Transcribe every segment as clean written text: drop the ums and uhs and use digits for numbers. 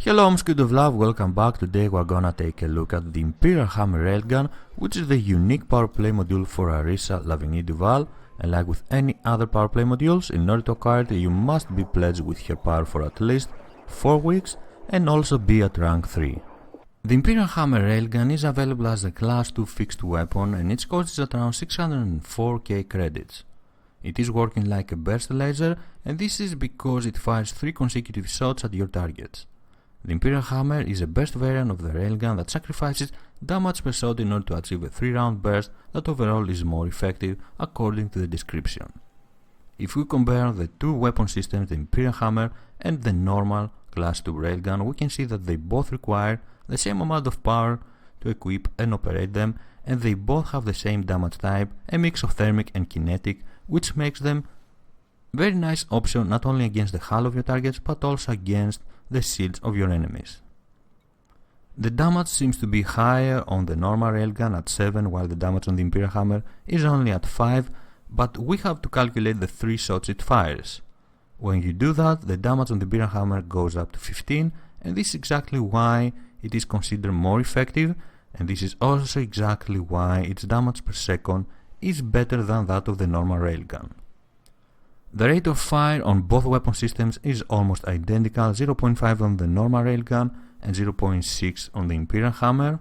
Hello, I'm SquidofLove, welcome back. Today we're gonna take a look at the Imperial Hammer Railgun, which is the unique Powerplay module for Arisa Lavigny-Duval, and like with any other Powerplay modules, in order to acquire it you must be pledged with her power for at least 4 weeks and also be at rank 3. The Imperial Hammer Railgun is available as a class 2 fixed weapon and its cost is at around 604k credits. It is working like a burst laser, and this is because it fires 3 consecutive shots at your targets. The Imperial Hammer is a burst variant of the railgun that sacrifices damage per shot in order to achieve a 3-round burst that overall is more effective according to the description. If we compare the two weapon systems, the Imperial Hammer and the normal class 2 railgun, we can see that they both require the same amount of power to equip and operate them, and they both have the same damage type, a mix of thermic and kinetic, which makes them very nice option not only against the hull of your targets but also against the shields of your enemies. The damage seems to be higher on the normal railgun at 7, while the damage on the Imperial Hammer is only at 5, but we have to calculate the 3 shots it fires. When you do that, the damage on the Imperial Hammer goes up to 15, and this is exactly why it is considered more effective, and this is also exactly why its damage per second is better than that of the normal railgun. The rate of fire on both weapon systems is almost identical, 0.5 on the normal railgun and 0.6 on the Imperial Hammer.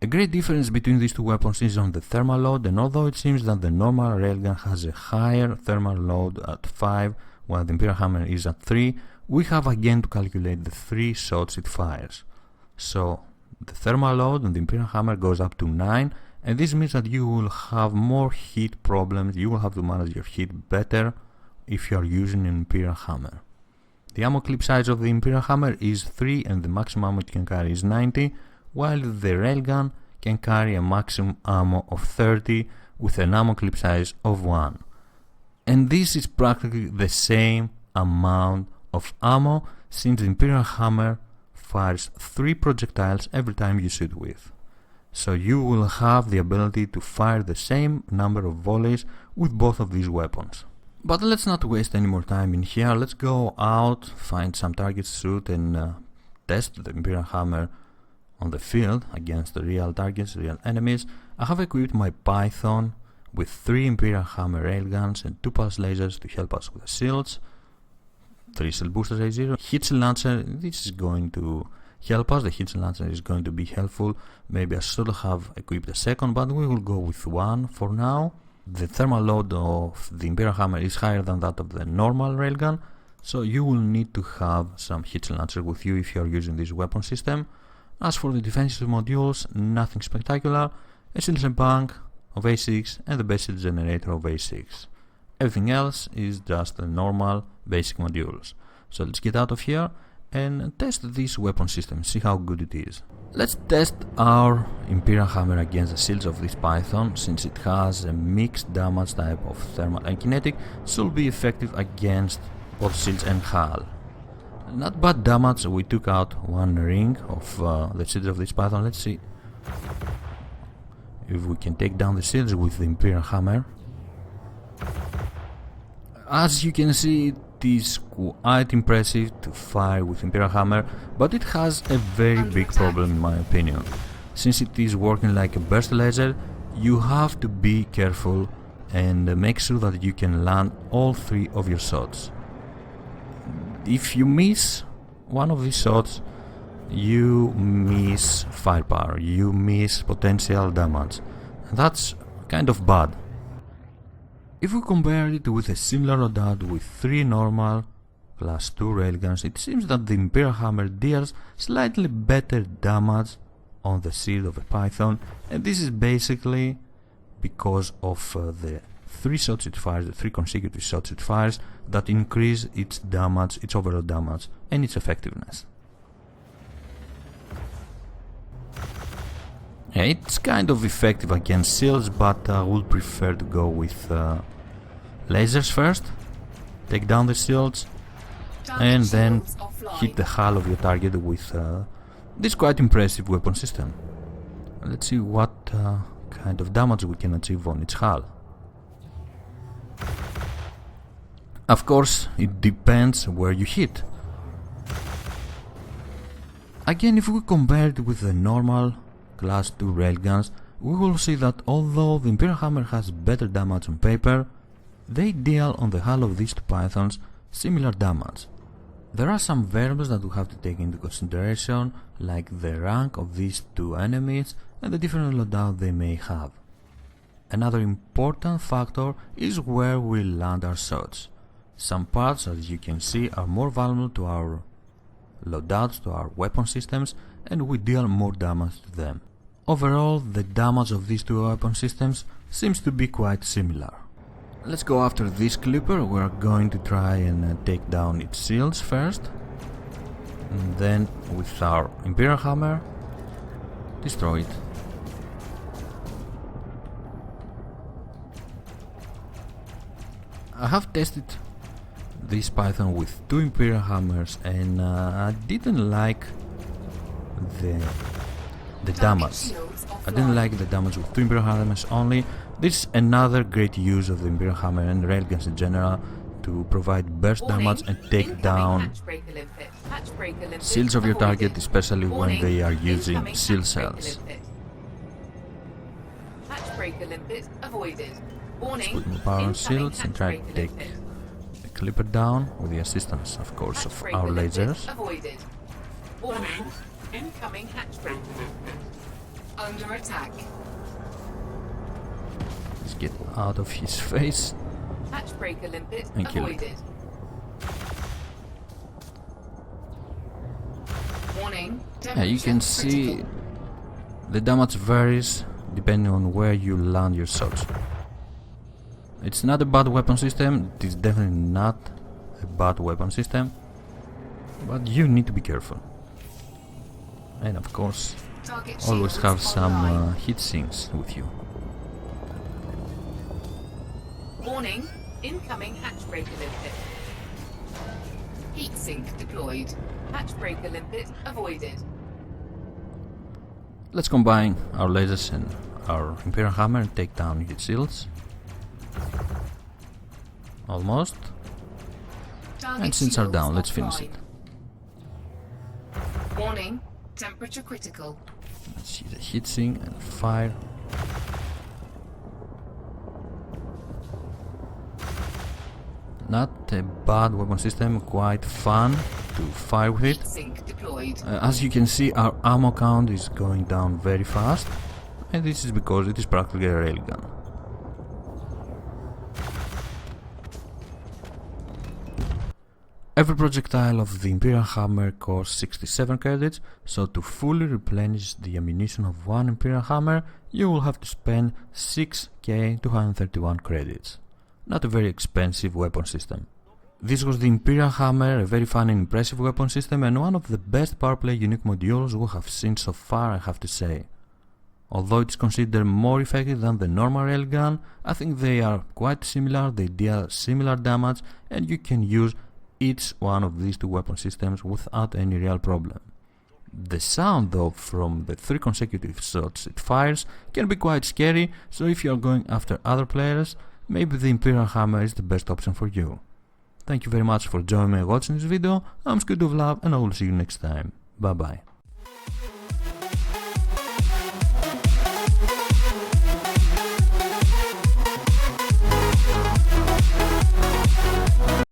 A great difference between these two weapons is on the thermal load, and although it seems that the normal railgun has a higher thermal load at 5 while the Imperial Hammer is at 3, we have again to calculate the 3 shots it fires. So the thermal load on the Imperial Hammer goes up to 9, and this means that you will have more heat problems, you will have to manage your heat better if you are using an Imperial Hammer. The ammo clip size of the Imperial Hammer is 3 and the maximum it can carry is 90, while the railgun can carry a maximum ammo of 30 with an ammo clip size of 1. And this is practically the same amount of ammo, since the Imperial Hammer fires 3 projectiles every time you shoot with. So you will have the ability to fire the same number of volleys with both of these weapons. But let's not waste any more time in here. Let's go out, find some targets to shoot and test the Imperial Hammer on the field against the real targets, real enemies. I have equipped my Python with 3 Imperial Hammer railguns and 2 pulse lasers to help us with the shields, 3 shield boosters A0, hit shield launcher. This is going to help us, the hit shield launcher is going to be helpful. Maybe I should have equipped a second, but we will go with 1 for now. The thermal load of the Imperial Hammer is higher than that of the normal railgun, so you will need to have some hit launcher with you if you are using this weapon system. As for the defensive modules, nothing spectacular, a shield bank of A6 and the base shield generator of A6. Everything else is just the normal basic modules. So let's get out of here and test this weapon system, see how good it is. Let's test our Imperial Hammer against the shields of this Python, since it has a mixed damage type of thermal and kinetic, so will be effective against both shields and hull. Not bad damage, we took out 1 ring of the shields of this Python. Let's see if we can take down the shields with the Imperial Hammer. As you can see, it is quite impressive to fire with Imperial Hammer, but it has a very big problem in my opinion. Since it is working like a burst laser, you have to be careful and make sure that you can land all 3 of your shots. If you miss one of these shots, you miss firepower, you miss potential damage, and that's kind of bad. If we compare it with a similar loadout with 3 normal class 2 railguns, it seems that the Imperial Hammer deals slightly better damage on the shield of a Python, and this is basically because of the 3 shots it fires, the 3 consecutive shots it fires, that increase its damage, its overall damage and its effectiveness. Yeah, it's kind of effective against shields, but I would prefer to go with lasers first, take down the shields, and then hit the hull of your target with this quite impressive weapon system. Let's see what kind of damage we can achieve on its hull. Of course, it depends where you hit. Again, if we compare it with the normal Class 2 railguns, we will see that although the Imperial Hammer has better damage on paper, they deal on the hull of these two pythons similar damage. There are some variables that we have to take into consideration, like the rank of these two enemies and the different loadout they may have. Another important factor is where we land our shots. Some parts, as you can see, are more vulnerable to our loadouts, to our weapon systems, and we deal more damage to them. Overall, the damage of these two weapon systems seems to be quite similar. Let's go after this clipper. We're going to try and take down its shields first, and then with our Imperial Hammer destroy it. I have tested this python with two Imperial Hammers and I didn't like the damage. I didn't like the damage with two Imperial Hammers only. This is another great use of the Imperial Hammer and railguns in general to provide burst damage and take down shields of your target, especially when they are using shield cells. Let's put more power on shields and try to take the clipper down with the assistance, of course, of our lasers. Warning, incoming hatch break. Under attack. Let's get out of his face and kill it. Warning, yeah, you can see the damage varies depending on where you land your shots. It's not a bad weapon system, it is definitely not a bad weapon system, but you need to be careful. And of course, always have some heat sinks with you. Warning, incoming hatch breaker limpet. Heat sink deployed. Hatch breaker limpet avoided. Let's combine our lasers and our Imperial Hammer and take down its shields. Almost. And since are down, let's finish it. Warning, temperature critical. Let's see the heatsink and fire. Not a bad weapon system, quite fun to fire with it. As you can see, our ammo count is going down very fast, and this is because it is practically a railgun. Every projectile of the Imperial Hammer costs 67 credits, so to fully replenish the ammunition of one Imperial Hammer, you will have to spend 6k 231 credits. Not a very expensive weapon system. This was the Imperial Hammer, a very fun and impressive weapon system and one of the best Powerplay unique modules we have seen so far, I have to say. Although it's considered more effective than the normal railgun, I think they are quite similar, they deal similar damage, and you can use each one of these two weapon systems without any real problem. The sound though from the 3 consecutive shots it fires can be quite scary, so if you are going after other players, maybe the Imperial Hammer is the best option for you. Thank you very much for joining me and watching this video. I'm SquidofLove and I will see you next time. Bye bye.